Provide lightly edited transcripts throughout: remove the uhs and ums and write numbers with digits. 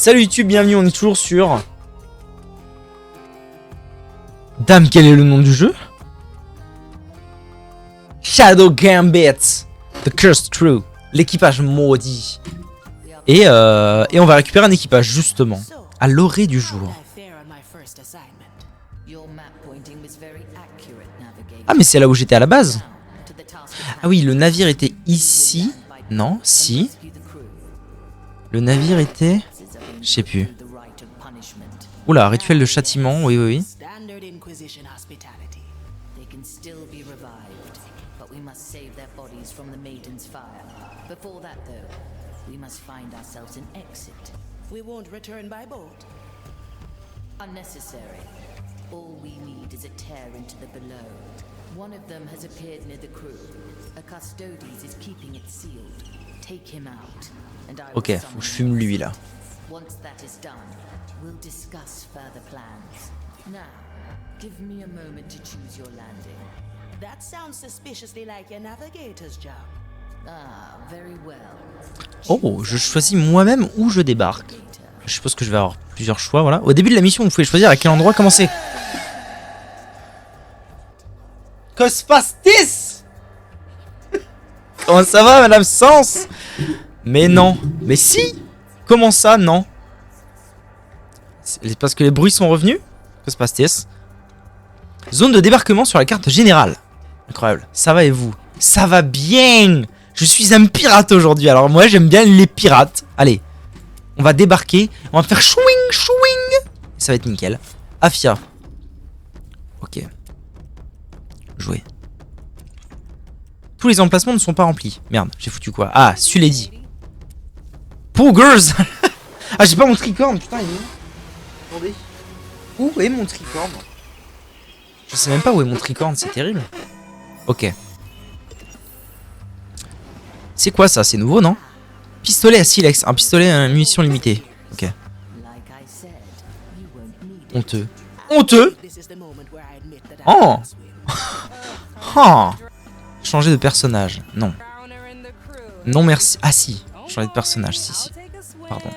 Salut YouTube, bienvenue, on est toujours sur... Dame, quel est le nom du jeu? Shadow Gambit, The Cursed Crew, l'équipage maudit. Et on va récupérer un équipage, justement, à l'orée du jour. Ah, mais c'est là où j'étais à la base. Ah oui, le navire était ici. Non, si. Le navire était... Je sais plus. Oula, rituel de châtiment, oui, oui, oui. All we need is a tear into the below. One of them has appeared near the crew. A custodes is keeping it sealed. Take him out, and I will Ok, faut que je fume lui là. Once that is done, we'll discuss further plans. Now, give me a moment to choose your landing. That sounds suspiciously like your navigator's job. Ah, very well. Oh, je choisis moi-même où je débarque. Je suppose que je vais avoir plusieurs choix, voilà. Au début de la mission, vous pouvez choisir à quel endroit commencer. Que se passe-t-il? Comment ça va, Madame Sens? Mais non. Mais si. Comment ça, non? C'est parce que les bruits sont revenus? Que se passe-t-il? Zone de débarquement sur la carte générale. Incroyable. Ça va et vous? Ça va bien. Je suis un pirate aujourd'hui. Alors moi, j'aime bien les pirates. Allez. On va débarquer. On va faire chouing, chouing. Ça va être nickel. Afia. Ok. Jouer. Tous les emplacements ne sont pas remplis. Merde, j'ai foutu quoi? Ah, Sulady. Poogers. Ah, j'ai pas mon tricorne. Putain, il est où? Attendez. Où est mon tricorne? Je sais même pas où est mon tricorne, c'est terrible. Ok. C'est quoi ça? C'est nouveau, non? Pistolet à silex. Un pistolet à munition limitée. Ok. Honteux. Honteux? Oh. Oh. Changer de personnage. Non. Non merci. Ah si. Changer de personnage. Si si. Pardon.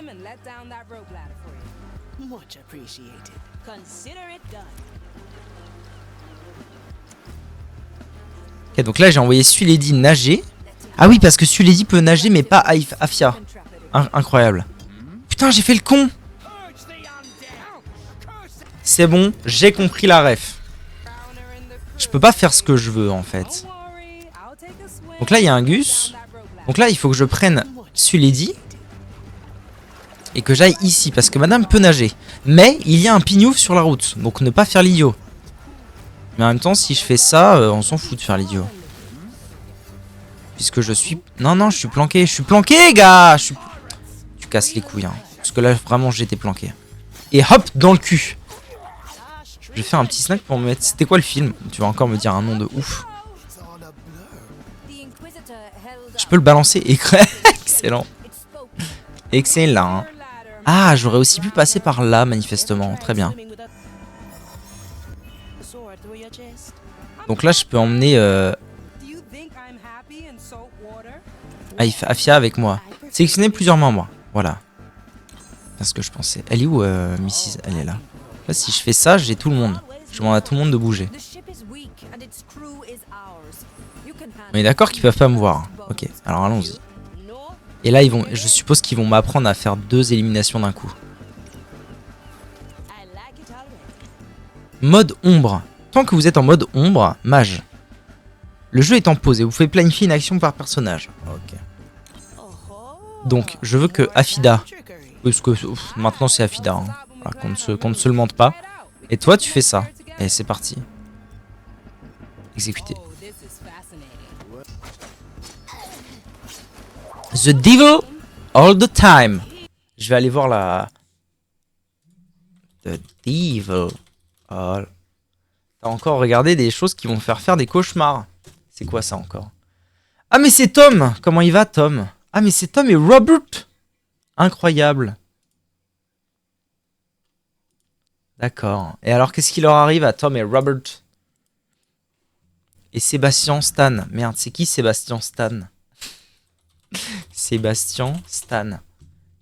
Ok, donc là j'ai envoyé Sulady nager. Ah oui, parce que Sulady peut nager mais pas Afia. Incroyable. Putain, j'ai fait le con. C'est bon, j'ai compris la ref. Je peux pas faire ce que je veux en fait. Donc là il y a un Gus. Donc là il faut que je prenne Sulady et que j'aille ici parce que madame peut nager. Mais il y a un pignouf sur la route. Donc ne pas faire l'idiot. Mais en même temps si je fais ça, on s'en fout de faire l'idiot. Puisque je suis... Non non, je suis planqué. Je suis planqué gars. Tu casses les couilles hein. Parce que là vraiment j'étais planqué. Et hop dans le cul. Je vais faire un petit snack pour me mettre... C'était quoi le film? Tu vas encore me dire un nom de ouf. Je peux le balancer. Excellent. Excellent. Ah, j'aurais aussi pu passer par là, manifestement. Très bien. Donc là, je peux emmener... Afia avec moi. Sélectionner plusieurs membres. Voilà. C'est ce que je pensais. Elle est où, Mrs. Elle est là. Là, si je fais ça, j'ai tout le monde. Je demande à tout le monde de bouger. On est d'accord qu'ils peuvent pas me voir. Ok, alors allons-y. Et là, je suppose qu'ils vont m'apprendre à faire 2 éliminations d'un coup. Mode ombre. Tant que vous êtes en mode ombre, mage. Le jeu est en pause et vous pouvez planifier une action par personnage. Ok. Donc, je veux que Afida... Parce que maintenant c'est Afida. Hein. Voilà, qu'on ne se le mente pas. Et toi, tu fais ça. Et c'est parti. Exécuter. The devil all the time. Je vais aller voir la... The devil all... T'as encore regardé des choses qui vont me faire des cauchemars. C'est quoi ça encore? Ah mais c'est Tom. Comment il va Tom? Ah mais c'est Tom et Robert. Incroyable. D'accord. Et alors qu'est-ce qui leur arrive à Tom et Robert? Et Sébastien Stan. Merde, c'est qui Sébastien Stan? Sébastien Stan.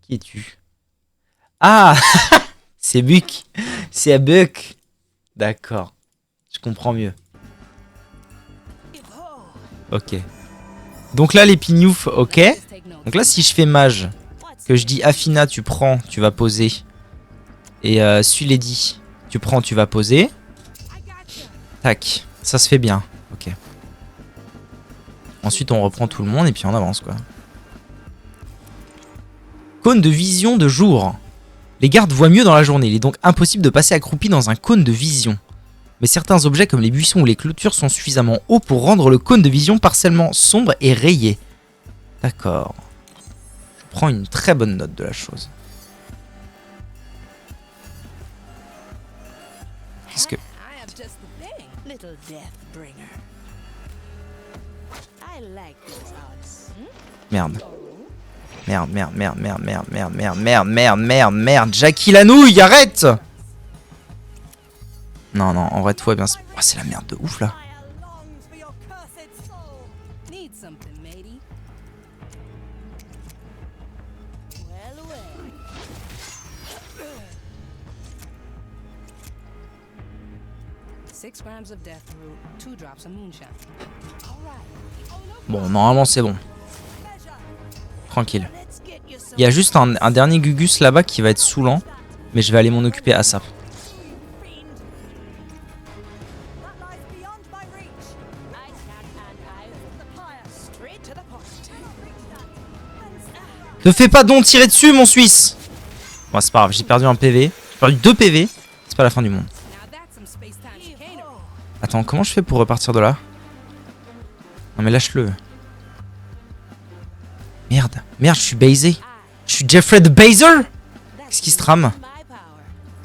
Qui es-tu? Ah c'est Buck. C'est à Buck. D'accord. Je comprends mieux. Ok. Donc là, les pignoufs, ok. Donc là, si je fais mage, que je dis Afina, tu prends, tu vas poser. Et Suledi, tu prends, tu vas poser. Tac. Ça se fait bien. Ok. Ensuite, on reprend tout le monde et puis on avance, quoi. Cône de vision de jour. Les gardes voient mieux dans la journée. Il est donc impossible de passer accroupi dans un cône de vision. Mais certains objets comme les buissons ou les clôtures sont suffisamment hauts pour rendre le cône de vision partiellement sombre et rayé. D'accord. Je prends une très bonne note de la chose. Qu'est-ce que... Little Deathbringer. I like those odds. Merde. Merde. Jackie la nouille, arrête! Non, en vrai, tout va bien. Oh, c'est la merde de ouf, là. Bon, normalement, c'est bon. Tranquille. Il y a juste un dernier Gugus là-bas qui va être saoulant. Mais je vais aller m'en occuper à ça. Te fais pas donc tirer dessus, mon Suisse. Bon, c'est pas grave, j'ai perdu un PV. J'ai perdu 2 PV. C'est pas la fin du monde. Attends, comment je fais pour repartir de là? Non mais lâche-le. Merde, je suis baisé. Je suis Jeffrey the Baser. Qu'est-ce qui se trame?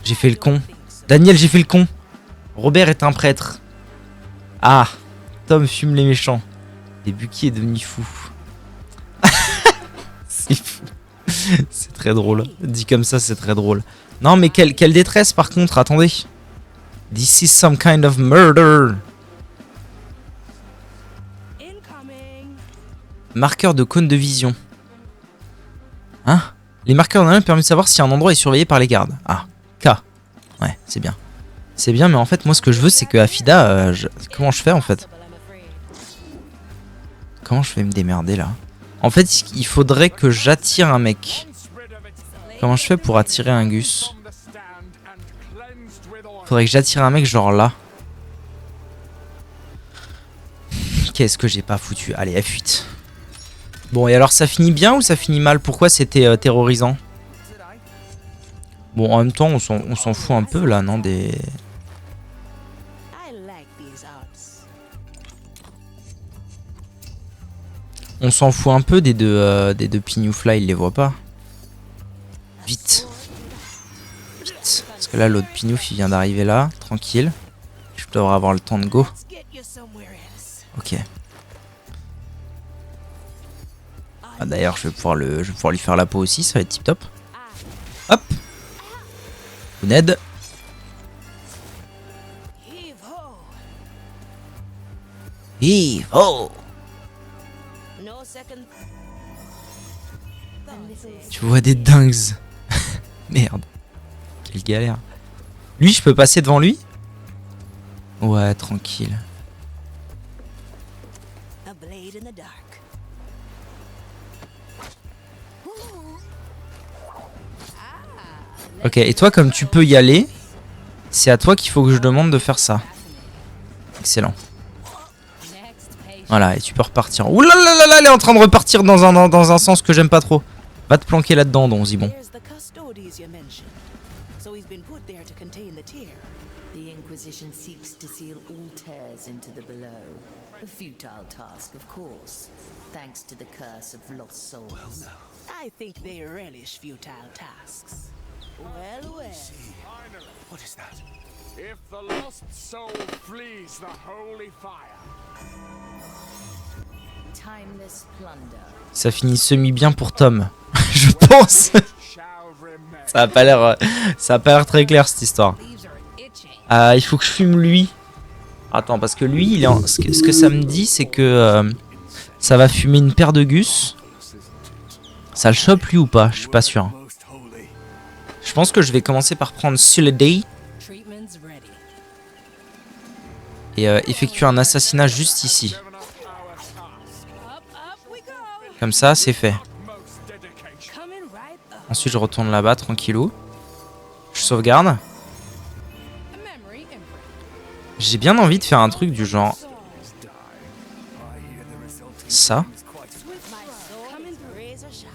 J'ai fait le con. Daniel, j'ai fait le con. Robert est un prêtre. Ah, Tom fume les méchants. Et Bucky est devenu fou. C'est fou. C'est très drôle. Dit comme ça, c'est très drôle. Non mais quelle détresse par contre, attendez. This is some kind of murder. Marqueur de cône de vision. Hein? Les marqueurs d'un permettent de savoir si un endroit est surveillé par les gardes. Ah, K. Ouais, c'est bien. C'est bien, mais en fait, moi, ce que je veux, c'est que Afida... Comment je fais, en fait? Comment je vais me démerder, là? En fait, il faudrait que j'attire un mec. Comment je fais pour attirer un Gus? Faudrait que j'attire un mec, genre là. Qu'est-ce que j'ai pas foutu? Allez, F8. Bon, et alors ça finit bien ou ça finit mal? Pourquoi c'était terrorisant? Bon, en même temps, on s'en fout un peu là, non? On s'en fout un peu des deux pignoufs là, ils les voient pas. Vite. Parce que là, l'autre pignouf il vient d'arriver là, tranquille. Je devrais avoir le temps de go. Ok. Ah, d'ailleurs, je vais pouvoir lui faire la peau aussi, ça va être tip top. Hop. Ned. Heave ho. Tu vois des dingues. Merde. Quelle galère. Lui, je peux passer devant lui? Ouais, tranquille. Ok, et toi, comme tu peux y aller, c'est à toi qu'il faut que je demande de faire ça. Excellent. Voilà, et tu peux repartir. Ouh là là là là, elle est en train de repartir dans un sens que j'aime pas trop. Va te planquer là-dedans, donc, Zibon. The Inquisition seeks to seal all tears into the below. A futile task, of course, thanks to the curse of lost souls. Well, no. I think they relish futile tasks. Well. What is that? If the lost soul flees the holy fire. Timeless plunder. Ça finit semi-bien pour Tom, je pense. Ça a pas l'air très clair cette histoire. Il faut que je fume lui. Attends, parce que lui, il est ce que ça me dit, c'est que ça va fumer une paire de Gus. Ça le chope lui ou pas? Je suis pas sûr. Je Je pense que je vais commencer par prendre Suleday Treatment's ready. et effectuer un assassinat juste ici. Given us our task. Up we go. Comme ça, c'est fait. Most dedication. Coming right up. Ensuite, je retourne là-bas, tranquillou. Je sauvegarde. A memory imprint. J'ai bien envie de faire un truc du genre ça. Coming razor sharp.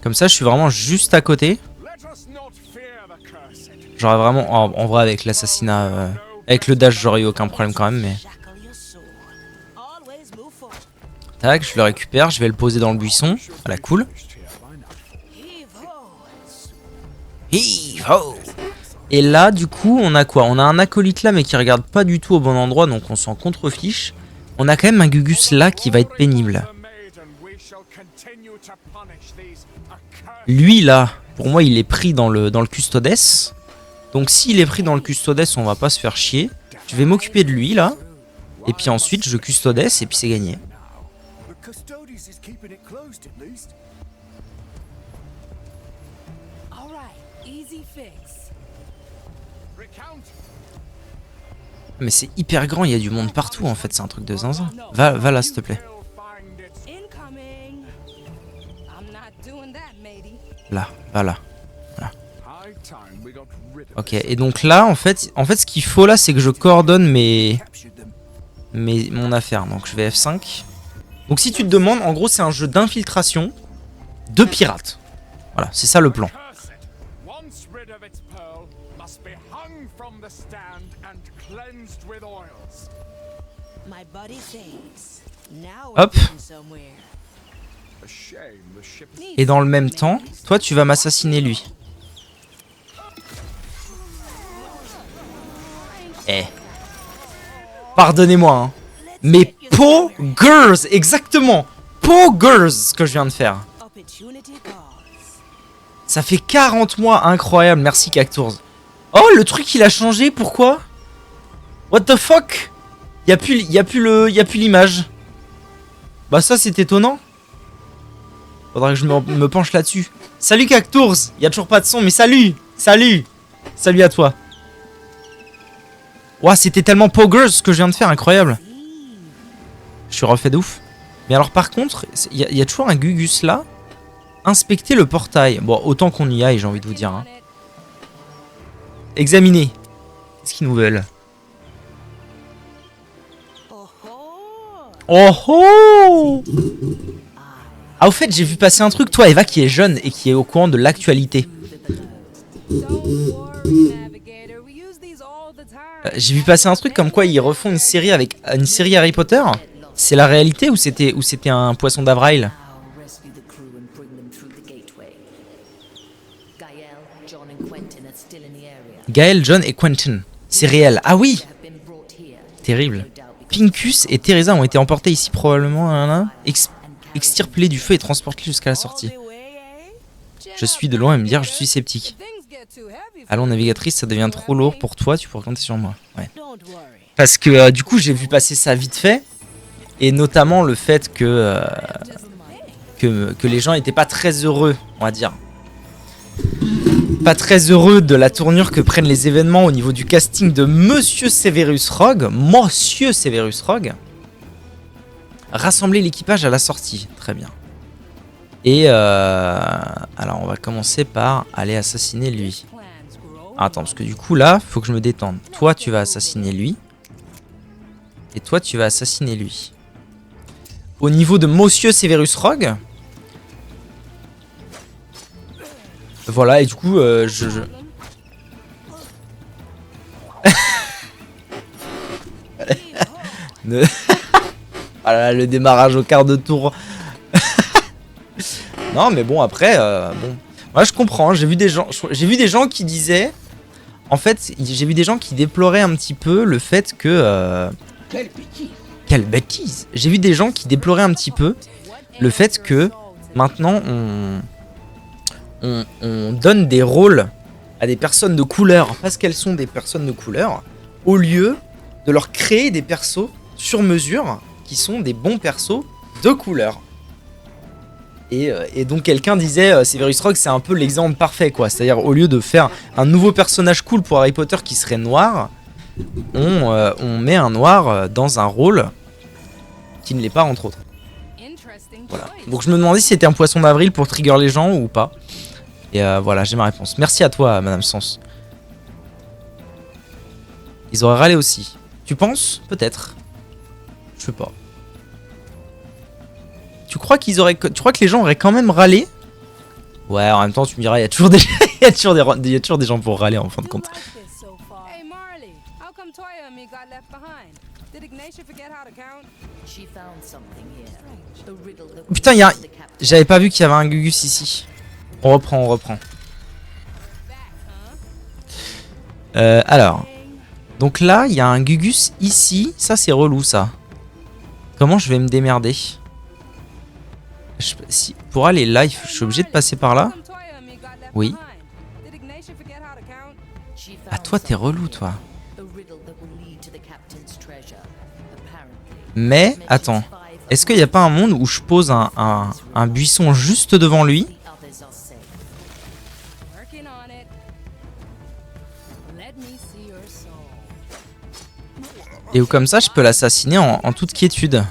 Comme ça, je suis vraiment juste à côté. Let us not fear the cursed. J'aurais vraiment... en vrai, avec l'assassinat... avec le dash, j'aurais eu aucun problème quand même, mais... Shackle your soul. Always move forward. Tac, je le récupère, je vais le poser dans le buisson. À la cool. Heave ho. Hi-ho. Et là, du coup, on a quoi? On a un acolyte là, mais qui regarde pas du tout au bon endroit, donc on s'en contrefiche. On a quand même un Gugus là qui va être pénible. Lui là, pour moi, il est pris dans le Custodes. Donc s'il est pris dans le Custodes, on va pas se faire chier. Je vais m'occuper de lui là. Et puis ensuite, je Custodes et puis c'est gagné. The Custodes is keeping it closed at least. All right. Easy fix. Mais c'est hyper grand, il y a du monde partout en fait, c'est un truc de zinzin. Va là, s'il te plaît. Incoming. I'm not doing that, matey. Là, va là. Ok, et donc là, en fait ce qu'il faut là, c'est que je coordonne mon affaire. Donc je vais F5. Donc si tu te demandes, en gros, c'est un jeu d'infiltration de pirates. Voilà, c'est ça le plan. Once rid of its pearl, must be hung from the stand and cleansed with oils. My body thinks. Now Hop. we're getting somewhere. A shame the ship is Et dans le même temps, toi, tu vas m'assassiner lui. Eh. Pardonnez-moi, hein. Mais Poggers, exactement. Poggers, ce que je viens de faire. Opportunity calls. Ça fait 40 mois, incroyable. Merci Cactours. Oh, le truc il a changé, pourquoi? What the fuck? Y a plus l'image. Bah ça c'est étonnant. Faudrait que je me penche là-dessus. Salut Cactours. Y a toujours pas de son, mais salut. Salut. Salut à toi. Ouah, c'était tellement Poggers ce que je viens de faire, incroyable. Je suis refait de ouf. Mais alors par contre, y a toujours un Gugus là. Inspecter le portail. Bon, autant qu'on y aille, j'ai envie de vous dire. Hein. Examiner. Qu'est-ce qu'ils nous veulent? Oh ho. Oh oh! Ah, au fait, j'ai vu passer un truc. Toi, Eva, qui est jeune et qui est au courant de l'actualité. Don't worry, navigator. We use these all the time. J'ai vu passer un truc comme quoi ils refont une série avec une série Harry Potter. C'est la réalité ou c'était un poisson d'avril? Now rescue the crew and bring them through the gateway. Gael, John and Quentin are still in the area. Gaël, John et Quentin. C'est réel. Ah oui! They have been brought here. Terrible. No doubt because Pincus et Teresa ont été emportés ici probablement, extirpés du feu et transportés jusqu'à la sortie. All the way, eh? Je suis de loin à me dire, je suis sceptique. Things get too heavy for Allons navigatrice, ça devient trop lourd pour toi, tu pourras compter sur moi. Ouais. Don't worry. Parce que du coup j'ai vu passer ça vite fait, et notamment le fait que les gens étaient pas très heureux, on va dire. Pas très heureux de la tournure que prennent les événements au niveau du casting de Monsieur Severus Rogue. Monsieur Severus Rogue. Rassembler l'équipage à la sortie, très bien. Et alors on va commencer par aller assassiner lui. Plans grow. Attends, parce que du coup là, faut que je me détende. Toi, tu vas assassiner lui. Et toi, tu vas assassiner lui. Au niveau de Monsieur Severus Rogue. Voilà, et du coup, Ne- Ah là là, le démarrage au quart de tour. Non, mais bon, après, bon. Moi, je comprends. J'ai vu des gens qui disaient. En fait, j'ai vu des gens qui déploraient un petit peu le fait que. Quelle bêtise! J'ai vu des gens qui déploraient un petit peu le fait que maintenant on donne des rôles à des personnes de couleur parce qu'elles sont des personnes de couleur, au lieu de leur créer des persos sur mesure qui sont des bons persos de couleur. Et donc quelqu'un disait Severus Rogue c'est un peu l'exemple parfait quoi. C'est-à-dire au lieu de faire un nouveau personnage cool pour Harry Potter qui serait noir, on met un noir dans un rôle qui ne l'est pas entre autres. Voilà. Donc je me demandais si c'était un poisson d'avril pour trigger les gens ou pas. Et voilà, j'ai ma réponse. Merci à toi Madame Sens. Ils auraient râlé aussi. Tu penses? Peut-être. Je sais pas. Tu crois que les gens auraient quand même râlé? Ouais, en même temps, tu me diras, il y a toujours des gens pour râler en fin de compte. Hey Marley, how come Toya and me got left behind? Did Ignatia forget how to count? She found something here. A riddle that Putain, j'avais pas vu qu'il y avait un Gugus ici. On reprend. Alors. Donc là, il y a un Gugus ici. Ça, c'est relou, ça. Comment je vais me démerder? Si, pour aller là, je suis obligé de passer par là. Oui. Ah, toi, t'es relou, toi. Mais, attends. Est-ce qu'il n'y a pas un monde où je pose un buisson juste devant lui? Et où comme ça, je peux l'assassiner en toute quiétude.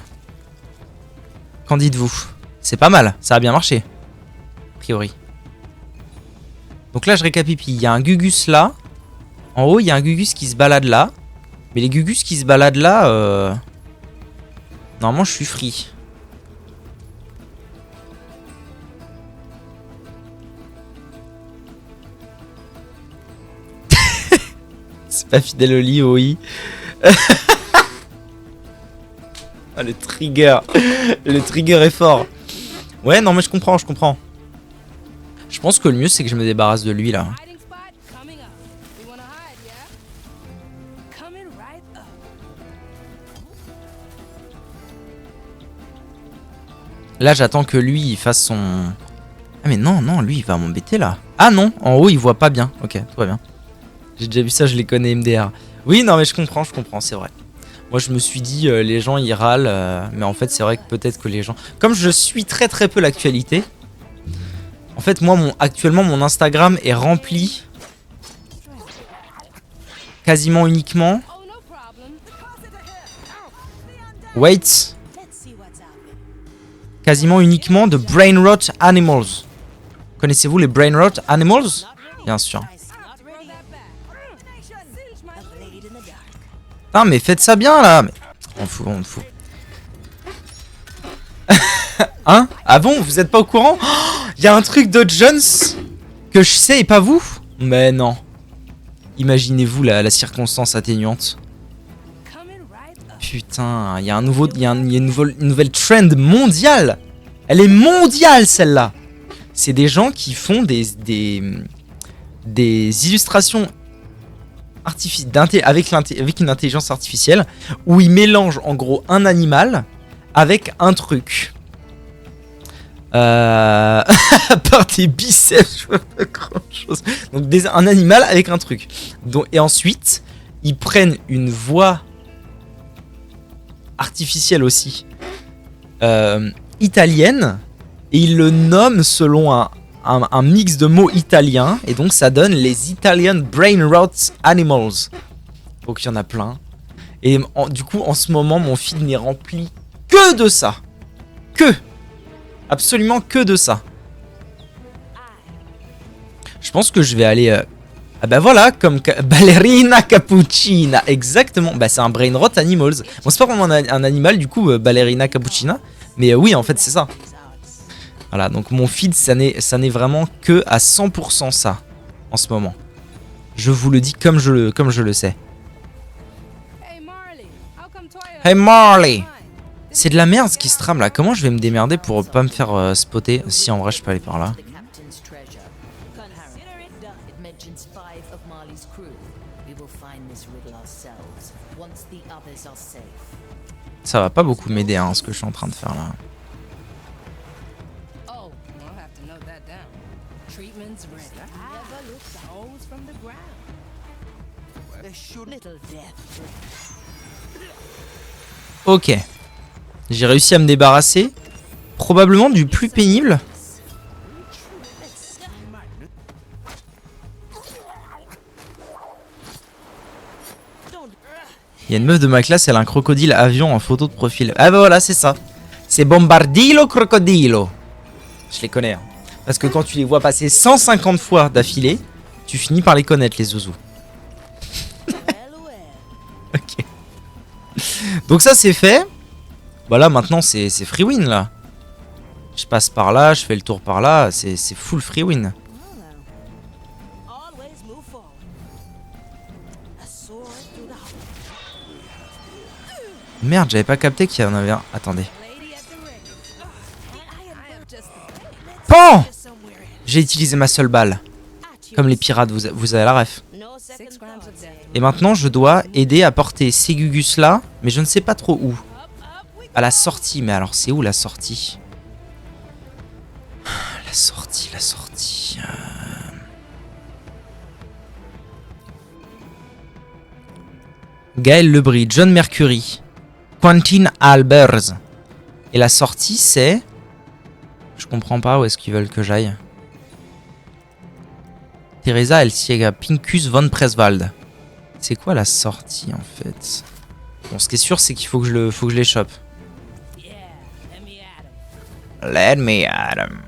Qu'en dites-vous? C'est pas mal, ça a bien marché. A priori. Donc là, je récapitule. Il y a un Gugus là. En haut, il y a un Gugus qui se balade là. Mais les Gugus qui se baladent là... Normalement, je suis free. C'est pas fidèle au lit, oui. Ah, le trigger. Le trigger est fort. Ouais, non, mais je comprends. Je pense que le mieux, c'est que je me débarrasse de lui, là. Là, j'attends que lui, il fasse son... Ah, mais non, lui, il va m'embêter, là. Ah, non, en haut, il voit pas bien. Ok, tout va bien. J'ai déjà vu ça, je les connais, MDR. Oui, non, mais je comprends, c'est vrai. Moi, je me suis dit, les gens, ils râlent. Mais en fait, c'est vrai que peut-être que les gens... Comme je suis très peu l'actualité, en fait, moi, actuellement, mon Instagram est rempli quasiment uniquement... Wait. Quasiment uniquement de Brain Rot Animals. Connaissez-vous les Brain Rot Animals? Bien sûr. Putain, mais faites ça bien là. Mais... On fout. Hein? Ah bon? Vous êtes pas au courant? Il y a un truc de Jones que je sais et pas vous? Mais non. Imaginez-vous la circonstance atténuante. Putain, il y a une nouvelle trend mondiale. Elle est mondiale celle-là. C'est des gens qui font des illustrations avec une intelligence artificielle où ils mélangent en gros un animal avec un truc. À part des biceps, je vois pas grand chose. Donc un animal avec un truc. Et ensuite, ils prennent une voix artificielle aussi italienne et ils le nomment selon un mix de mots italiens et donc ça donne les Italian Brain Rot Animals. Donc il y en a plein et du coup en ce moment mon feed n'est rempli que de ça, absolument que de ça. Je pense que je vais aller ah bah voilà, comme Ballerina Cappuccina, exactement. Bah c'est un Brain Rot Animals. Bon c'est pas vraiment un animal du coup, Ballerina Cappuccina, mais oui en fait c'est ça. Voilà, donc mon feed ça n'est vraiment que à 100% ça en ce moment. Je vous le dis comme je le sais. Hey Marley, c'est de la merde ce qui se trame là. Comment je vais me démerder pour pas me faire spotter? Si en vrai je peux aller par là. Ça va pas beaucoup m'aider hein, ce que je suis en train de faire là. Ok. J'ai réussi à me débarrasser. probablement du plus pénible. Il y a une meuf de ma classe, elle a un crocodile avion en photo de profil. Ah bah voilà, c'est ça. C'est Bombardilo Crocodilo. Je les connais. Hein. Parce que quand tu les vois passer 150 fois d'affilée, tu finis par les connaître, les zouzous. Ok. Donc ça, c'est fait. Voilà, maintenant, c'est free win, là. Je passe par là, je fais le tour par là. C'est full free win. Merde, j'avais pas capté qu'il y en avait un. Attendez. Pan! J'ai utilisé ma seule balle. Comme les pirates, vous avez la ref. Et maintenant, je dois aider à porter ces Gugus là, mais je ne sais pas trop où. À la sortie, mais alors c'est où la sortie? La sortie. Gaël Lebris, John Mercury, Quentin Albers. Et la sortie, c'est... Je comprends pas où est-ce qu'ils veulent que j'aille. Teresa Elsiega, Pincus von Preswald. C'est quoi la sortie en fait? Bon, ce qui est sûr, c'est qu'il faut que je les chope. Let me at 'em.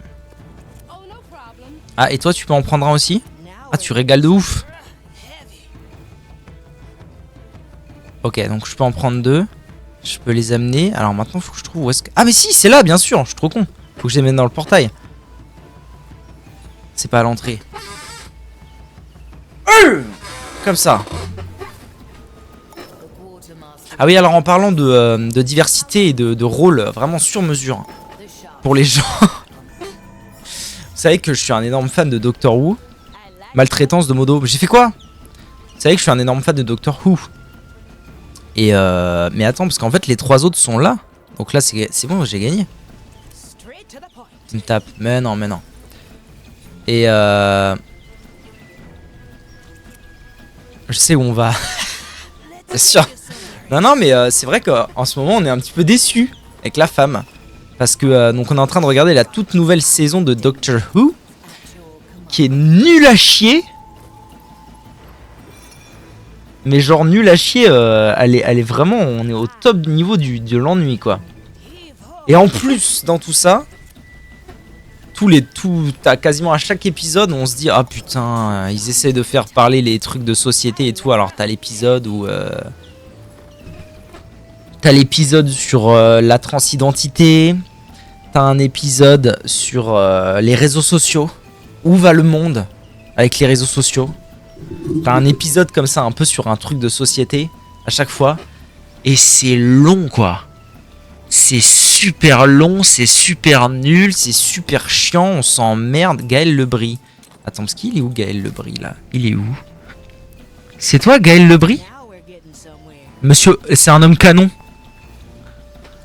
Ah, et toi, tu peux en prendre un aussi? Ah, tu régales de ouf. Ok, donc je peux en prendre 2. Je peux les amener. Alors maintenant, il faut que je trouve où est-ce que... Ah, mais si, c'est là, bien sûr. Je suis trop con. Faut que je les mette dans le portail. C'est pas à l'entrée. Comme ça. Ah oui, alors en parlant de diversité et de rôle vraiment sur mesure pour les gens. Vous savez que je suis un énorme fan de Doctor Who. Maltraitance de Modo. J'ai fait quoi? Vous savez que je suis un énorme fan de Doctor Who. Et mais attends, parce qu'en fait les 3 autres sont là. Donc là c'est bon, j'ai gagné. Tu me tapes. Mais non. Et je sais où on va. Bien sûr. Non, mais c'est vrai qu'en ce moment on est un petit peu déçus avec la femme. Parce que donc on est en train de regarder la toute nouvelle saison de Doctor Who. Qui est nulle à chier. Mais genre nulle à chier, elle est vraiment, on est au top niveau de l'ennui quoi. Et en plus dans tout ça, t'as quasiment à chaque épisode on se dit ah putain, ils essayent de faire parler les trucs de société et tout. Alors t'as l'épisode où t'as l'épisode sur la transidentité, t'as un épisode sur les réseaux sociaux, où va le monde avec les réseaux sociaux. T'as un épisode comme ça un peu sur un truc de société à chaque fois. Et c'est long quoi. C'est super long, c'est super nul, c'est super chiant, on s'emmerde. Gaël Lebris. Attends, parce qu'il est où Gaël Lebris là? Il est où? C'est toi Gaël Lebris? Monsieur, c'est un homme canon.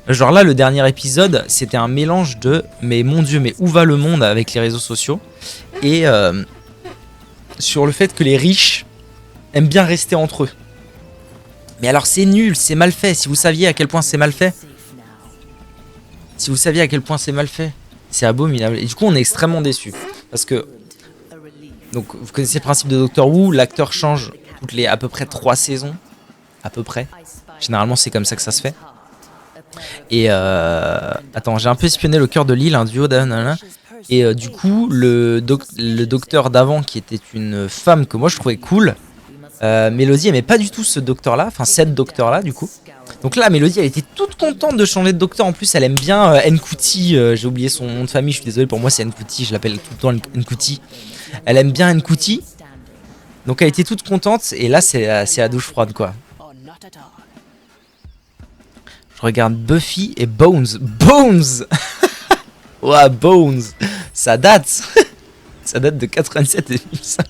Genre là le dernier épisode c'était un mélange de mais mon dieu mais où va le monde avec les réseaux sociaux. Et sur le fait que les riches aiment bien rester entre eux. Mais alors c'est nul, c'est mal fait. Si vous saviez à quel point c'est mal fait. Si vous saviez à quel point c'est mal fait. C'est abominable. Et du coup on est extrêmement déçus. Parce que... Donc vous connaissez le principe de Doctor Who. L'acteur change toutes les à peu près 3 saisons. À peu près. Généralement c'est comme ça que ça se fait. Et attends, j'ai un peu espionné le cœur de l'île, un duo d'un... Et du coup, le docteur d'avant, qui était une femme que moi je trouvais cool, Mélodie aimait pas du tout ce docteur-là, enfin cette docteur-là du coup. Donc là, Mélodie, elle était toute contente de changer de docteur. En plus, elle aime bien Nkuti, j'ai oublié son nom de famille, je suis désolé, pour moi c'est Nkuti, je l'appelle tout le temps Nkuti. Elle aime bien Nkuti, donc elle était toute contente, et là c'est la douche froide quoi. Je regarde Buffy et Bones. Bones. Ouah, Bones. Ça date. Ça date de 87 et 2005.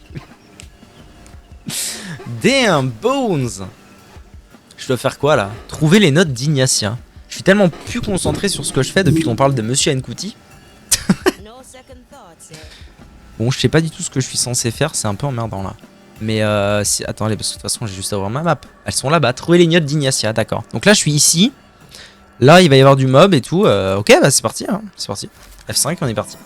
Damn, Bones. Je dois faire quoi là? Trouver les notes d'Ignatien. Je suis tellement plus concentré sur ce que je fais depuis qu'on parle de Monsieur Nkuti. Bon, je sais pas du tout ce que je suis censé faire. C'est un peu emmerdant là. Mais attendez, parce que de toute façon j'ai juste à ouvrir ma map. Elles sont là-bas. Trouver les notes d'Ignatia, d'accord. Donc là je suis ici. Là, il va y avoir du mob et tout. Ok, bah c'est parti. Hein. C'est parti. F5, on est parti.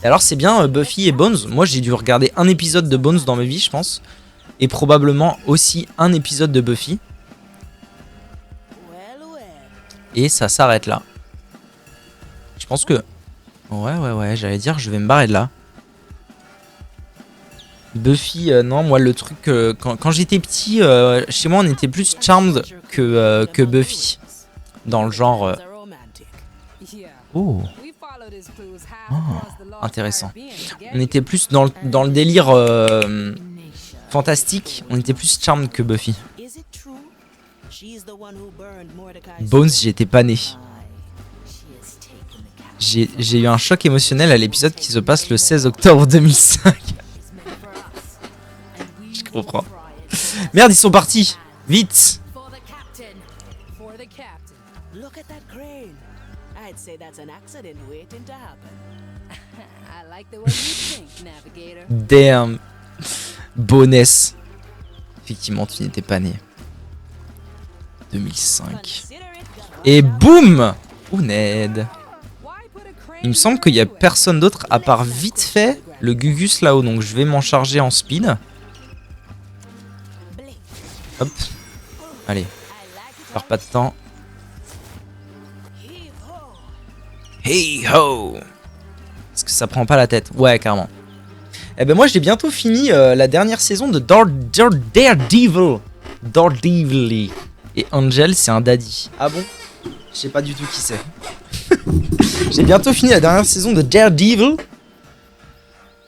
Et alors, c'est bien Buffy et Bones. Moi, j'ai dû regarder un épisode de Bones dans ma vie, je pense. Et probablement aussi un épisode de Buffy. Et ça s'arrête là. Je pense que... Ouais, j'allais dire, je vais me barrer de là. Buffy, non, moi le truc... quand j'étais petit, chez moi on était plus Charmed que Buffy. Dans le genre... Oh, intéressant. On était plus dans le délire fantastique. On était plus Charmed que Buffy. Bones, j'étais pas né. J'ai eu un choc émotionnel à l'épisode qui se passe le 16 octobre 2005. Je comprends. Merde, ils sont partis. Vite. Look at that crane. I'd say that's an accident waiting to happen. I like the way you think, Navigator. Damn. Bonus. Effectivement, tu n'étais pas né. 2005. Et boum. Ou Ned. Il me semble qu'il n'y a personne d'autre à part vite fait le Gugus là-haut. Donc je vais m'en charger en speed. Hop. Allez. Perds pas de temps. Hey ho. Est-ce que ça prend pas la tête? Ouais, carrément. Eh ben moi j'ai bientôt fini la dernière saison de Daredevil. Daredevil. Et Angel c'est un daddy. Ah bon? Je sais pas du tout qui c'est. J'ai bientôt fini la dernière saison de Daredevil.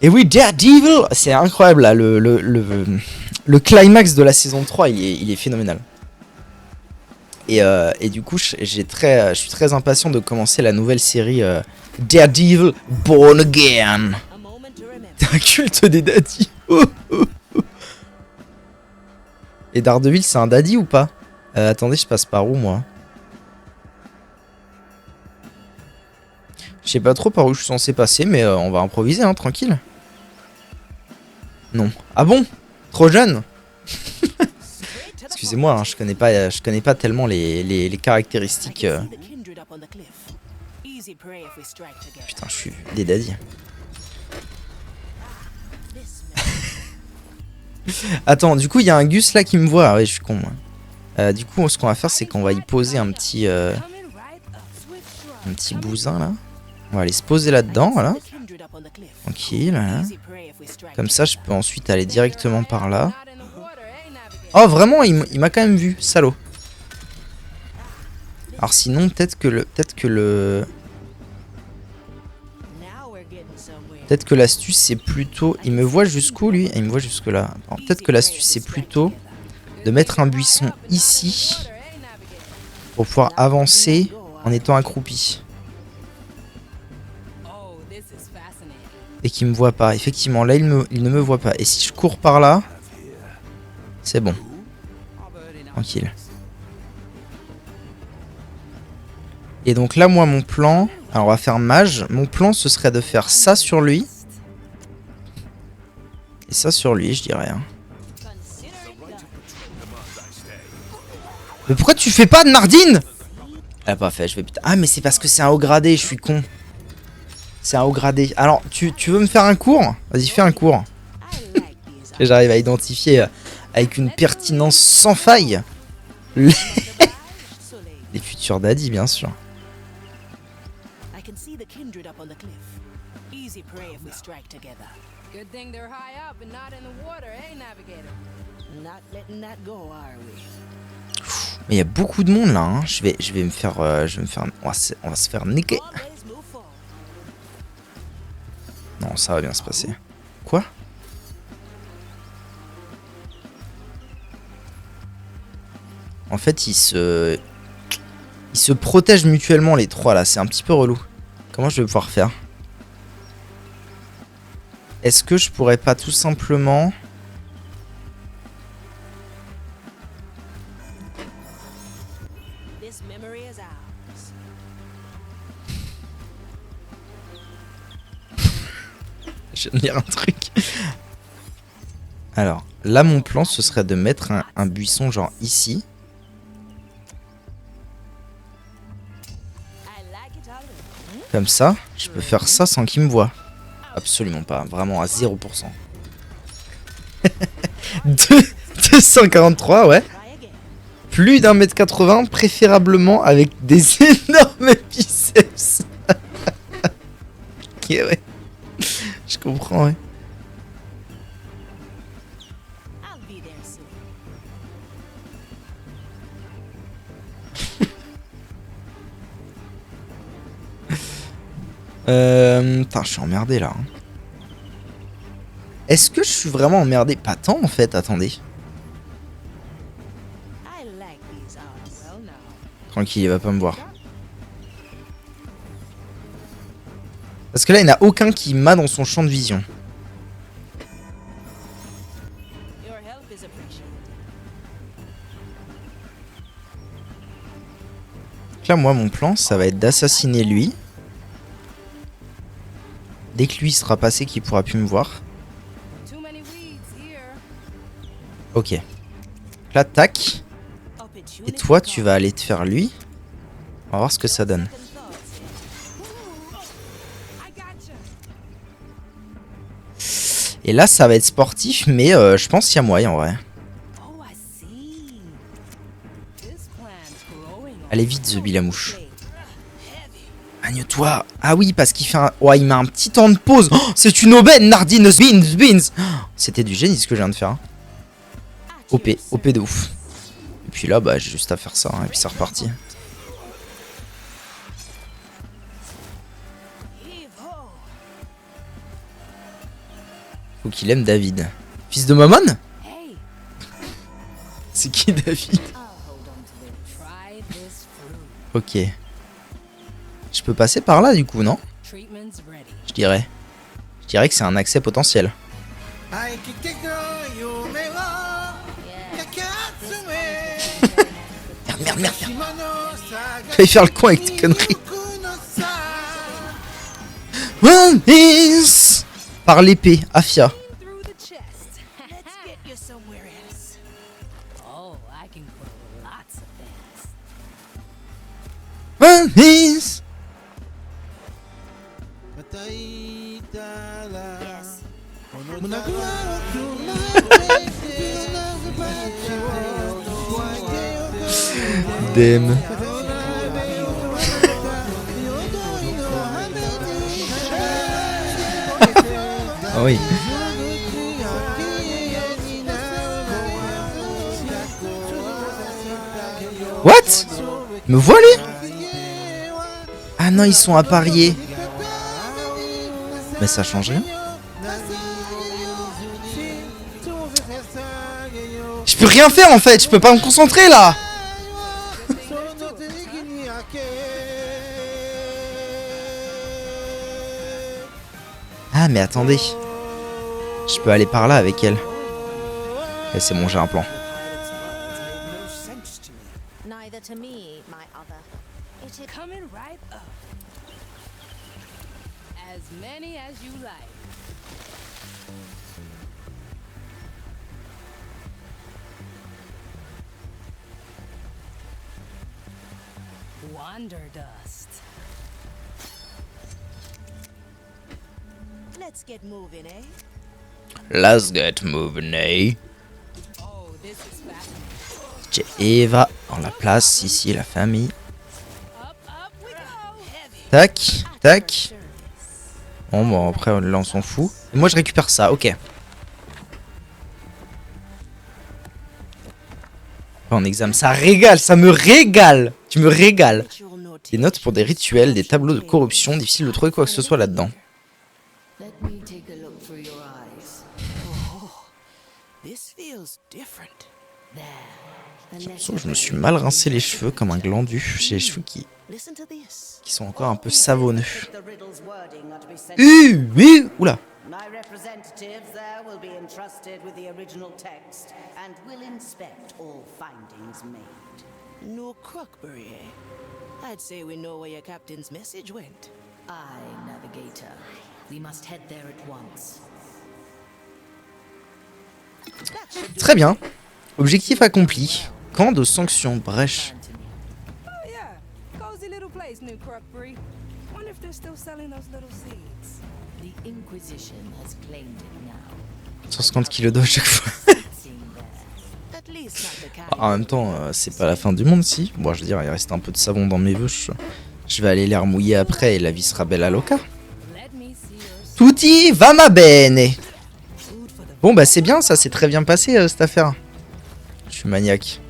Et oui, Daredevil, c'est incroyable là, le climax de la saison 3, il est phénoménal. Et du coup, je suis très impatient de commencer la nouvelle série Daredevil Born Again. T'es un culte des daddies. Et Daredevil, c'est un daddy ou pas? Attendez, je passe par où moi? Je sais pas trop par où je suis censé passer, mais on va improviser, hein, tranquille. Non. Ah bon? Trop jeune? Excusez-moi, hein, je connais pas tellement les caractéristiques. Putain, je suis des daddies. Attends, du coup, il y a un Gus là qui me voit. Ah ouais, je suis con, moi. Du coup, ce qu'on va faire, c'est qu'on va y poser un petit bousin là. On va aller se poser là-dedans, voilà. Tranquille, voilà. Comme ça, je peux ensuite aller directement par là. Oh, vraiment, il m'a quand même vu, salaud. Alors sinon, peut-être que l'astuce, c'est plutôt... Il me voit jusqu'où, lui? Il me voit jusque là. Peut-être que l'astuce, c'est plutôt de mettre un buisson ici pour pouvoir avancer en étant accroupi. Et qu'il me voit pas. Effectivement, là, il ne me voit pas. Et si je cours par là, c'est bon. Tranquille. Et donc là, moi, mon plan... Alors, on va faire mage. Mon plan, ce serait de faire ça sur lui. Et ça sur lui, je dirais. Hein. Mais pourquoi tu fais pas de Nardine? Elle a pas fait, je vais putain... Ah, mais c'est parce que c'est un haut gradé, je suis con. C'est un haut gradé. Alors, tu veux me faire un cours? Vas-y, fais un cours. J'arrive à identifier avec une pertinence sans faille les futurs daddies, bien sûr. Mais il y a beaucoup de monde là. Hein. Je vais me faire, on va se faire niquer. Non, ça va bien se passer. Quoi? En fait, ils se protègent mutuellement les trois là. C'est un petit peu relou. Comment je vais pouvoir faire? Est-ce que je pourrais pas tout simplement... Je viens de lire un truc. Alors, là, mon plan, ce serait de mettre un buisson genre ici. Comme ça, je peux faire ça sans qu'il me voie. Absolument pas, vraiment à 0%. 243, ouais. Plus d'1m80, préférablement avec des énormes biceps. Ok, ouais. Je comprends, ouais. I'll be there soon. Putain, je suis emmerdé là. Hein. Est-ce que je suis vraiment emmerdé? Pas tant en fait, attendez. I like these odds. Well, now. Tranquille, il va pas me voir. Parce que là, il n'y en a aucun qui m'a dans son champ de vision. Your help is appreciated. Donc là, moi, mon plan, ça va être d'assassiner lui. Dès que lui sera passé, qu'il pourra plus me voir. Too many weeds here. Ok. Là, tac. Et toi, tu vas aller te faire lui. On va voir ce que ça donne. I gotcha. Et là, ça va être sportif, mais je pense qu'il y a moyen en vrai. Oh, I see. This plant's growing. Allez vite, The Bilamouche. Agne-toi. Ah oui, parce qu'il fait un... Ouais, il met un petit temps de pause. Oh, c'est une aubaine, Nardine Beans. Oh, c'était du génie ce que je viens de faire. Hein. OP de ouf. Et puis là, bah, j'ai juste à faire ça, hein, et puis c'est reparti. Faut qu'il aime David. Fils de Mammon? Hey, C'est qui David? try this fruit. Ok. Je peux passer par là du coup, non? Treatment's ready. Je dirais. Je dirais que c'est un accès potentiel. Merde. Fallait faire le con avec tes conneries. One is... Par l'épée, Afia. Through the chest. Let's get you somewhere else. Oh, I can grow lots of things. One is... Yes. Damn. Ah oui. What? Me voit lui? Ah non, ils sont appariés. Mais ça change rien. Je peux rien faire en fait, je peux pas me concentrer là. Ah mais attendez. Je peux aller par là avec elle. Et c'est bon, j'ai un plan. Neither to me, my other. It is Coming right up. As many as you like. Wanderdust. Let's get moving, eh? Let's get moving, eh? Oh, this is fascinating. J'ai Eva dans la place, ici la famille. Up we go. Tac, tac. Bon après là on s'en fout. Et moi je récupère ça, ok. En examen, ça régale, ça me régale. Tu me régales. Des notes pour des rituels, des tableaux de corruption, difficile de trouver quoi que ce soit là-dedans. Let me take a look through your eyes. This feels different. There. The J'ai l'impression que je me suis mal rincé les cheveux comme un glandu. J'ai les cheveux qui Listen to this. sont encore un peu savonneux. The riddle's wording are to be sent. Oula. My representatives there will be entrusted with the original text and will inspect all findings made. No Crockberry, eh? I'd say we know where your captain's message went. Aye, Navigator. We must head there at once. Très bien. Objectif accompli. Camp de sanctions, brèche. Oh yeah, cozy little place, New Crockbury. Wonder if if they're still selling those little seeds. The Inquisition has claimed it now. 150 kilos d'eau à chaque fois. Seeing there. At least not the kind. En même temps, c'est pas la fin du monde si. Bon, je veux dire, il reste un peu de savon dans mes vœux. Je vais aller les remouiller après et la vie sera belle à loca. Let me see your Tutti va ma bene. Bon bah c'est bien, ça s'est très bien passé cette affaire. Je suis maniaque.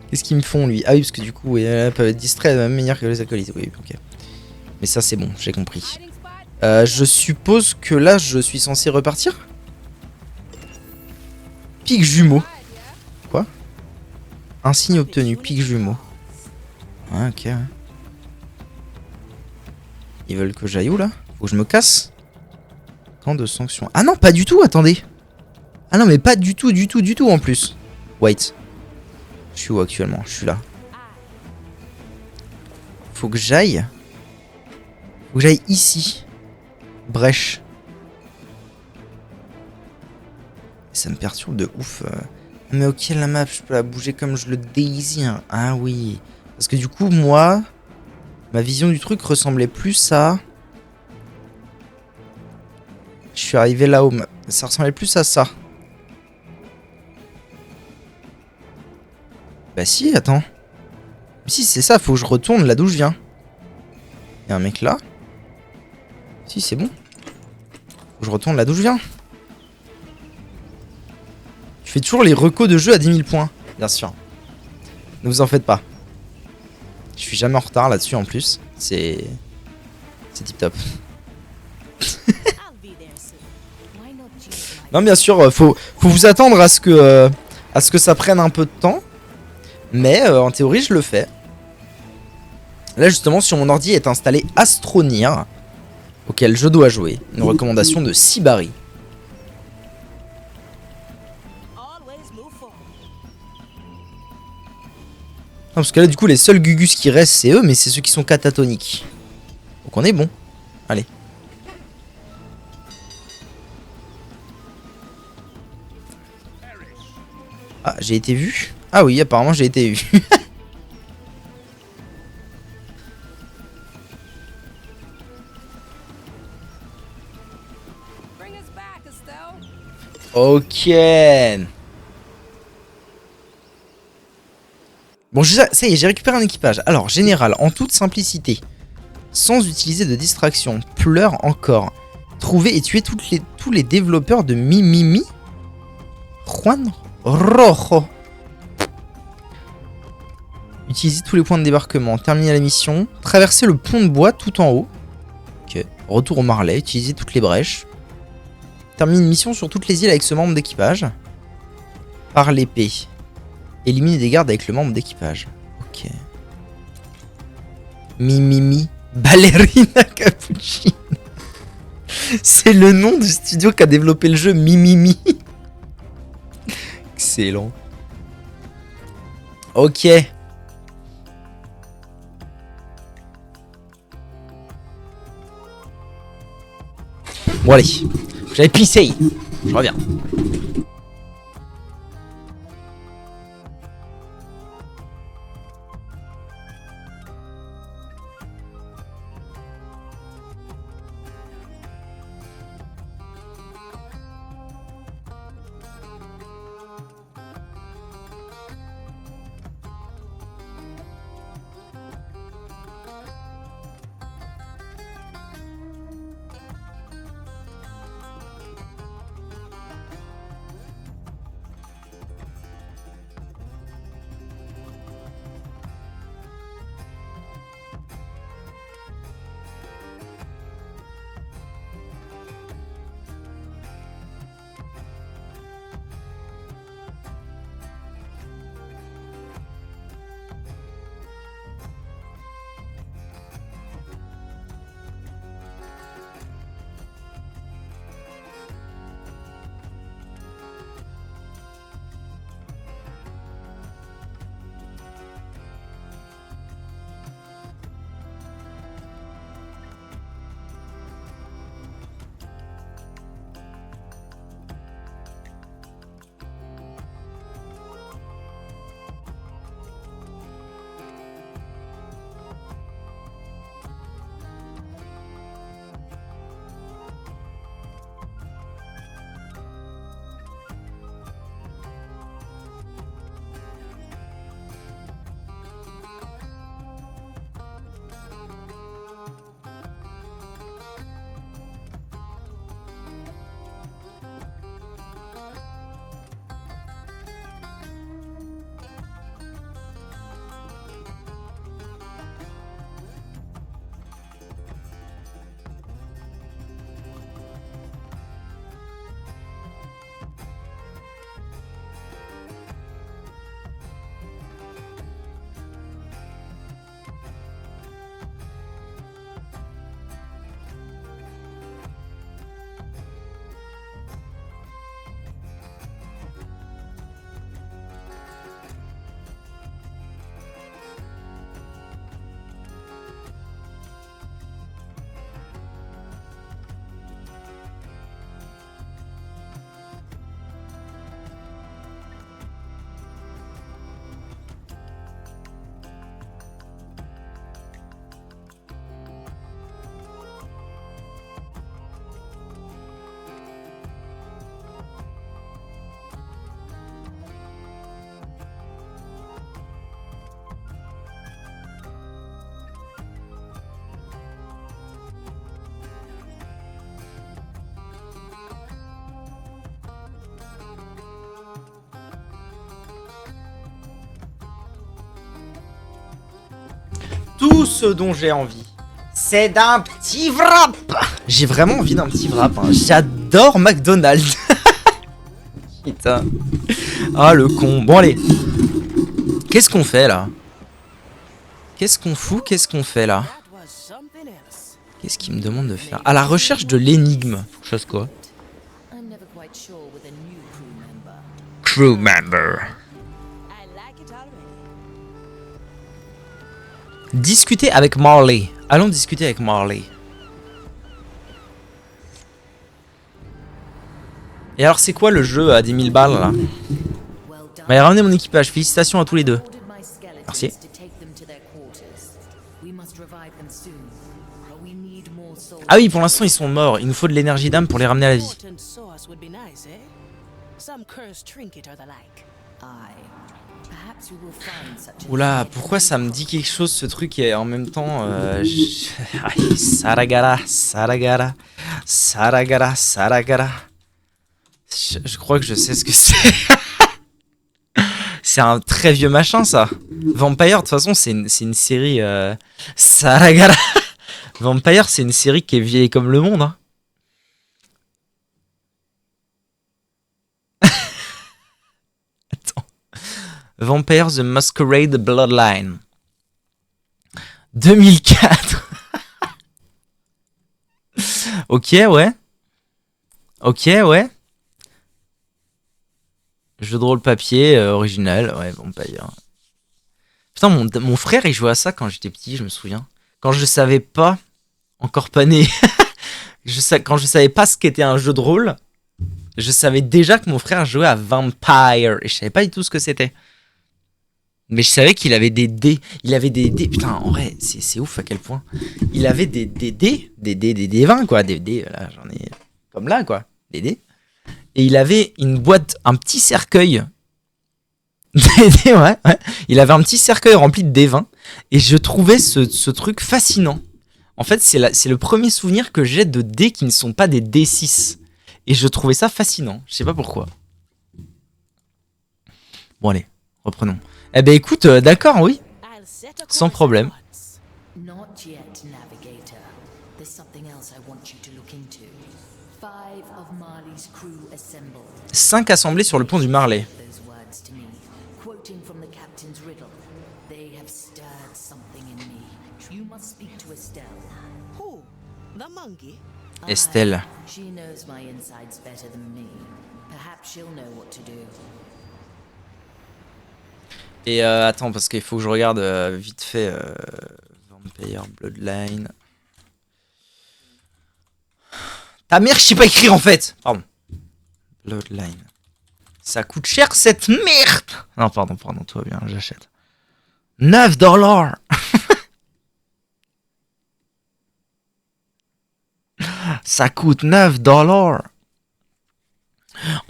Qu'est-ce qu'ils me font lui? Ah oui parce que du coup ils peuvent être distraits de la même manière que les acolytes. Oui ok. Mais ça c'est bon, j'ai compris. hiding spot. Je suppose que là je suis censé repartir. Pic jumeau. Quoi? Insigne obtenu, pic jumeau. Ah ok. Ils veulent que j'aille où là? Faut que je me casse? Camp de sanctions. Ah non, pas du tout, attendez. Ah non, mais pas du tout en plus. Wait. Je suis où actuellement? Je suis là. Faut que j'aille. Faut que j'aille ici. Brèche. Ça me perturbe de ouf. Mais ok, la map, je peux la bouger comme je le désire. Ah oui. Parce que du coup, moi, ma vision du truc ressemblait plus à... Je suis arrivé là-haut. Ça ressemblait plus à ça. Bah si, attends. Si, c'est ça, faut que je retourne là d'où je viens. Y'a un mec là. Si, c'est bon. Faut que je retourne là d'où je viens. Je fais toujours les recos de jeu à 10 000 points. Bien sûr. Ne vous en faites pas. Je suis jamais en retard là-dessus en plus. C'est tip top. I'll be there soon. Why not choose my Non, bien sûr, faut vous attendre à ce que ça prenne un peu de temps. Mais en théorie, je le fais. Là, justement, sur mon ordi est installé Astronir, auquel je dois jouer. Une recommandation de Sibari. Always move forward. Non, parce que là, du coup, les seuls Gugus qui restent, c'est eux, mais c'est ceux qui sont catatoniques. Donc on est bon. Allez. Ah, j'ai été vu? Ah oui, apparemment j'ai été vu. Bring us back, Estelle. Ok. Bon, ça y est, j'ai récupéré un équipage. Alors, général, en toute simplicité, sans utiliser de distraction, pleure encore. Trouver et tuer tous les développeurs de Mimimi. Juan Rojo. Utiliser tous les points de débarquement. Terminer la mission. Traverser le pont de bois tout en haut. Ok. Retour au Marley. Utiliser toutes les brèches. Terminer une mission sur toutes les îles avec ce membre d'équipage. Par l'épée. Éliminer des gardes avec le membre d'équipage. Ok. Mimimi. Ballerina Cappuccino. C'est le nom du studio qui a développé le jeu Mimimi. Excellent. Ok. Bon allez, j'avais pissé. Je reviens. Tout ce dont j'ai envie, c'est d'un petit wrap. J'ai vraiment envie d'un petit wrap. Hein. J'adore McDonald's. Putain. Ah, le con. Bon, allez. Qu'est-ce qu'on fait, là? Qu'est-ce qu'on fout? Qu'est-ce qu'on fait, là? Qu'est-ce qu'il me demande de faire? À la recherche de l'énigme. Chose quoi? I'm never quite sure with a new crew member. Crew member. Discuter avec Marley. Allons discuter avec Marley. Et alors, c'est quoi le jeu à 10 000 balles, là? Well done. Bah, ramener mon équipage. Félicitations à tous les deux. Ordered my skeletons Merci. to take them to their quarters. We must revive them soon, but we need more souls. Ah oui, pour l'instant, ils sont morts. Il nous faut de l'énergie d'âme pour les ramener à la vie. Important source would be nice, eh? Some cursed trinket or the like. Aye. Perhaps we will find such a Oula, thing. pourquoi ça me dit quelque chose ce truc et en même temps Aïe, Saragara, Saragara, Saragara, Saragara. Je crois que je sais ce que c'est. C'est un très vieux machin ça. Vampire de toute façon c'est une série Saragara. Vampire c'est une série qui est vieille comme le monde. Hein. Attends. Vampire the Masquerade Bloodline. 2004. Ok, ouais. Ok, ouais. Jeu de rôle papier, original. Ouais, Vampire. Putain, mon frère, il jouait à ça quand j'étais petit, je me souviens. Quand je savais pas, encore pas né, quand je savais pas ce qu'était un jeu de rôle, je savais déjà que mon frère jouait à Vampire. Et je savais pas du tout ce que c'était. Mais je savais qu'il avait des dés. Il avait des dés. Putain, en vrai, c'est ouf à quel point. Il avait des dés. Des 20, quoi. Des dés, là, j'en ai. Comme là, quoi. Des dés. Et il avait une boîte, un petit cercueil. Des dés, ouais. Il avait un petit cercueil rempli de dés 20. Et je trouvais ce truc fascinant. En fait, c'est le premier souvenir que j'ai de dés qui ne sont pas des D6. Et je trouvais ça fascinant. Je sais pas pourquoi. Bon, allez, reprenons. Eh ben écoute, d'accord, oui. I'll set a Sans course problème. at once. Not yet, Navigator. There's something else I want you to look into. 5 of Marley's crew assembled. 5 assemblés sur le pont du Marley. Those words to me, quoting from the captain's riddle. They have stirred something in me. You must speak to Estelle. Who? The monkey? Estelle. She knows my insides better than me. Perhaps she'll know what to do. Et attends, parce qu'il faut que je regarde vite fait Vampire Bloodline. Ta mère, je sais pas écrire en fait. Pardon. Bloodline. Ça coûte cher cette merde. Non, pardon, tout va bien, j'achète. $9. Ça coûte $9.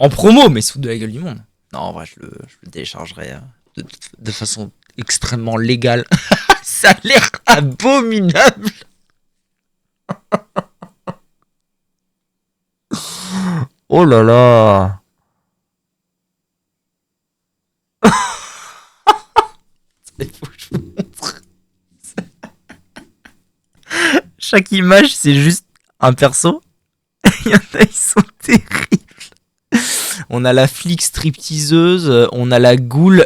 En promo, mais sous de la gueule du monde. Non, en vrai, je le téléchargerai de façon extrêmement légale. Ça a l'air abominable. Oh là là. Il faut que je vous montre. Chaque image, c'est juste un perso. Il y en a, ils sont terribles. On a la flic stripteaseuse, on a la goule.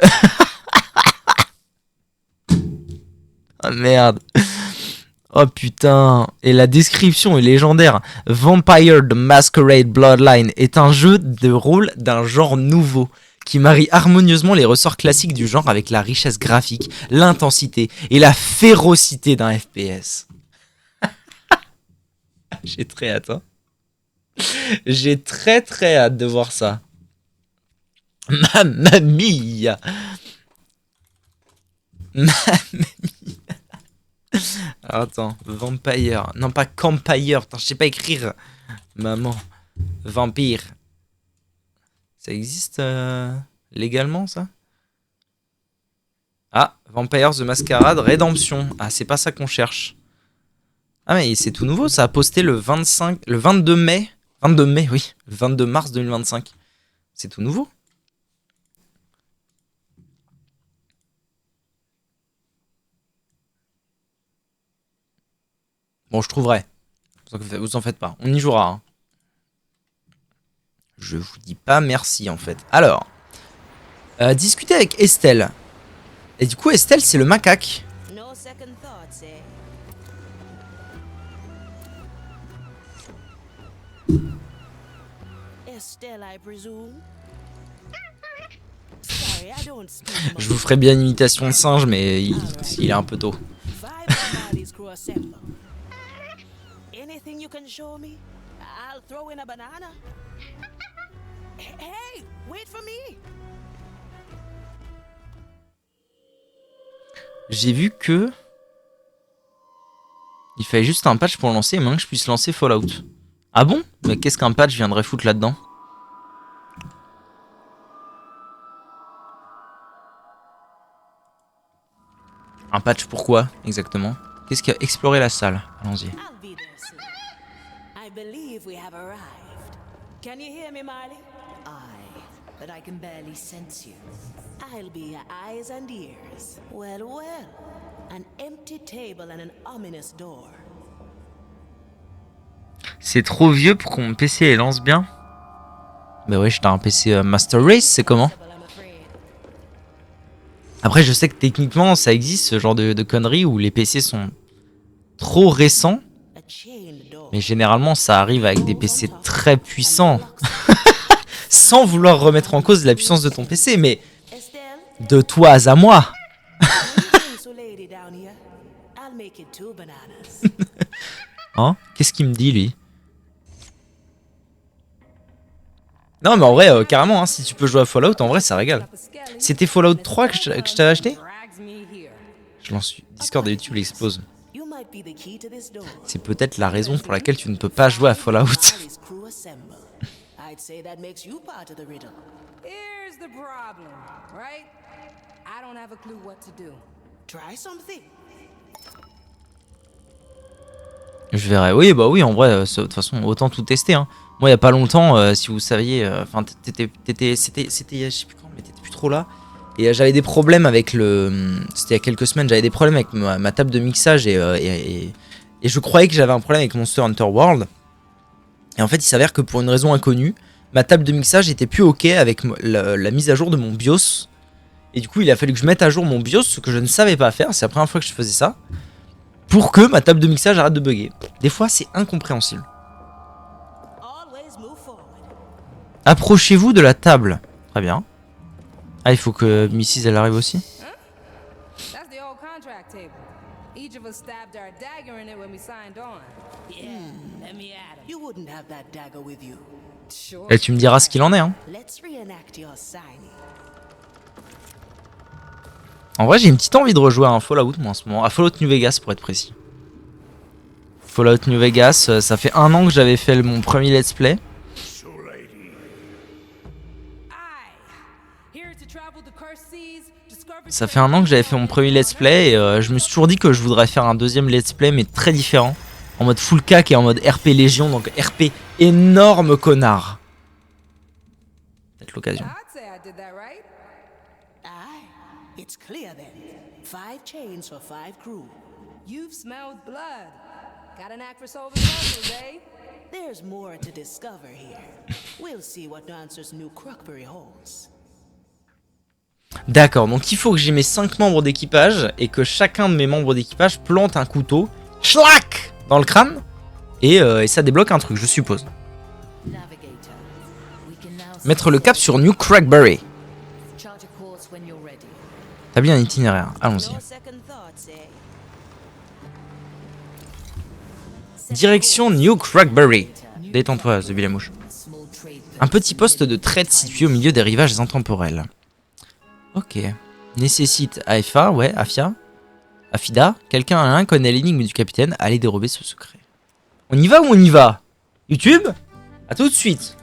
Ah merde. Oh putain. Et la description est légendaire. Vampire the Masquerade Bloodline est un jeu de rôle d'un genre nouveau qui marie harmonieusement les ressorts classiques du genre avec la richesse graphique, l'intensité et la férocité d'un FPS. J'ai très hâte, hein. J'ai très hâte de voir ça. Mamma mia. Mamma mia. Alors, attends, Vampire. Non, pas Campire. Putain, je sais pas écrire. Maman. Vampire. Ça existe légalement, ça? Ah, Vampire the Masquerade Redemption. Ah, c'est pas ça qu'on cherche. Ah, mais c'est tout nouveau. Ça a posté le 22 mai. 22 mai, oui. Le 22 mars 2025. C'est tout nouveau. Bon, je trouverai. Vous en faites pas. On y jouera. Hein. Je vous dis pas merci en fait. Alors, discuter avec Estelle. Et du coup, Estelle, c'est le macaque. No second thoughts, eh? Estelle, I presume. Sorry, I don't speak Je vous ferai bien une imitation de singe, mais il est un peu tôt. Anything you can show me? I'll throw in a banana. Hey, wait for me. J'ai vu que il fallait juste un patch pour lancer, et maintenant que je puisse lancer Fallout. Ah bon? Mais qu'est-ce qu'un patch viendrait foutre là-dedans? Un patch pourquoi exactement? Qu'est-ce qu'il y a? Explorer la salle. Allons-y. I'll be there soon. I believe we have arrived. Can you hear me, Marley? Aye, but I can barely sense you. I'll be your eyes and ears. Well, well. An empty table and an ominous door. C'est trop vieux pour que mon PC les lance bien. Bah ouais, j'étais un PC Master Race, c'est comment? I'm afraid. Après, je sais que techniquement, ça existe ce genre de conneries où les PC sont trop récents. A chained door. Mais généralement, ça arrive avec des PC très puissants. Sans vouloir remettre en cause la puissance de ton PC, mais Estelle, de toi à moi. so lady down here. I'll make it 2 bananas. Hein? Qu'est-ce qu'il me dit, lui? Non, mais en vrai, carrément, hein, si tu peux jouer à Fallout, en vrai, ça régale. C'était Fallout 3 que je t'avais acheté? Je lance Discord et YouTube l'explose. You might be the key to this door. C'est peut-être la raison pour laquelle tu ne peux pas jouer à Fallout. Marley's crew assemble. I'd say that makes you part of the riddle. Here's the problem, right? I don't have a clue what to do. Try something. Je verrai. Oui, bah oui, en vrai, de toute façon, autant tout tester. Hein. Moi, il y a pas longtemps, si vous saviez, enfin, c'était, je sais plus quand, mais t'étais plus trop là. Et j'avais des problèmes avec le. C'était il y a quelques semaines, j'avais des problèmes avec ma table de mixage et je croyais que j'avais un problème avec Monster Hunter World. Et en fait, il s'avère que pour une raison inconnue, ma table de mixage était plus ok avec la mise à jour de mon BIOS. Et du coup, il a fallu que je mette à jour mon BIOS, ce que je ne savais pas faire. C'est la première fois que je faisais ça. Pour que ma table de mixage arrête de bugger. Des fois, c'est incompréhensible. Always move forward. Approchez-vous de la table. Très bien. Ah, il faut que Mrs. elle arrive aussi. That's the old contract table. Each of us stabbed our dagger in it when we signed on. Let me at him. You wouldn't have that dagger with you. Sure. Et tu me diras ce qu'il en est. Hein. Let's reenact your signing. En vrai, j'ai une petite envie de rejouer à un Fallout, moi, en ce moment. À Fallout New Vegas, pour être précis. Fallout New Vegas, ça fait 1 an que j'avais fait mon premier let's play. Ça fait 1 an que j'avais fait mon premier let's play et je me suis toujours dit que je voudrais faire un deuxième let's play, mais très différent. En mode full cac et en mode RP Légion, donc RP énorme connard. Peut-être l'occasion. I'd say I did that right. Aye, it's clear then. 5 chains for 5 crew. You've smelled blood. Got an knack for solving puzzles, eh? There's more to discover here. We'll see what answers New Crockberry holds. D'accord, donc il faut que j'ai mes 5 membres d'équipage et que chacun de mes membres d'équipage plante un couteau, schlack, dans le crâne et ça débloque un truc, je suppose. Navigator, we can now Mettre le cap sur New Crackberry. chart a course when you're ready. T'as bien un itinéraire, allons-y. No second thoughts, eh? Direction New Crackberry. Détends-toi, The Bilamouche. Small trade Un petit poste de traite situé au milieu des rivages intemporels. Ok. Nécessite AFA, ouais, Afia. Afida. Quelqu'un connaît l'énigme du capitaine. Allez dérober ce secret. On y va ou on y va? YouTube? À tout de suite.